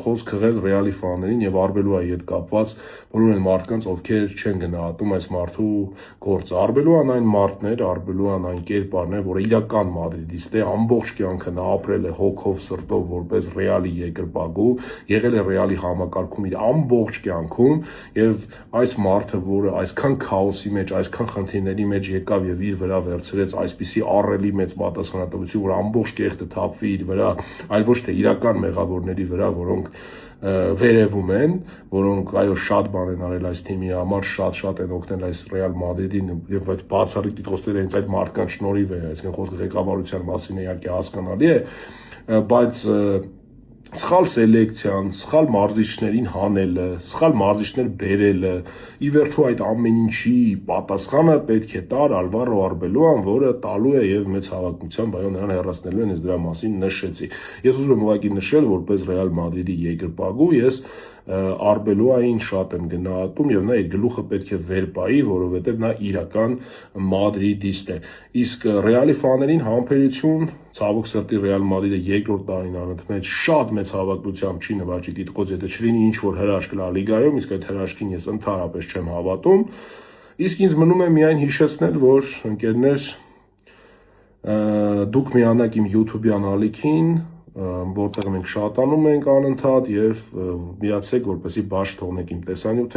խոսք հղել Ռեալի ֆաներին եւ Արբելոյի հետ կապված բոլոր այն մարդկանց, ովքեր չեն գնահատում այս մարդու գործը։ Արբելոյան այն մարդն էր, Արբելոյան այն կերպարն է, որը իրական մադրիդիստ է, ամբողջ կյանքը նա ապրել է հոգով, սրտով որպես Ռեալի երկրպագու, եղել է Ռեալի համակարգում իր ամբողջ կյանքում եւ այս մարդը, որը այսքան քաոսի մեջ, այսքան խնդիրների մեջ եկավ եւ իր վրա վերցրեց այսպիսի առելի մեծ պատասխանատվություն, որ ամբողջ կեղտը թափվի իր վրա, այլ ոչ թե իրական մեղավորների վրա, որոնք վերևում են, որոնք այո շատ բան են արել այս թիմի համար, շատ են օգնել այս Ռեալ Մադրիդին եւ այդ բացառիկ տիտղոսները հենց այդ մարդկանց շնորհիվ է, այսինքն խոսքը ղեկավարության մասին է իհարկե հասկանալի է, բայց սխալ սելեկցիան, սխալ մարզիչներին հանելը, սխալ մարզիչներ բերելը, ի վերջո այդ ամեն ինչի պատասխանը պետք է տար Ալվարո Արբելոյան, որը տալու է եւ մեծ հավակնությամբ այո նրան հեռացնելու են, ես դրա մասին նշեցի։ Ես ուզում եմ ուղղակի նշել, որպես Ռեալ Մադրիդի երկրպագու, ես Արբելոյին շատ եմ գնահատում եւ նա իր գլուխը պետք է վեր պայի, որովհետեւ նա իրական մադրիդիստ է։ Իսկ Ռեալի ֆաներին համբերություն, ցավոք սրտի Ռեալ Մադրիդը երկրորդ տարին անընդմեջ շատ մեծ հավակնությամբ չի նվաճի տիտղոս, եթե չլինի ինչ որ հրաշք Լա Լիգայում, իսկ այդ հրաշքին ես ընդհանրապես չեմ հավատում։ Իսկ ինձ մնում է միայն հիշեցնել, որ ընկերներ, դուք միանաք իմ YouTube-յան ալիքին, որտեղ մենք շատանում ենք անընդհատ եւ միացեք, որպեսզի բաց թողնեք իմ տեսանյութը։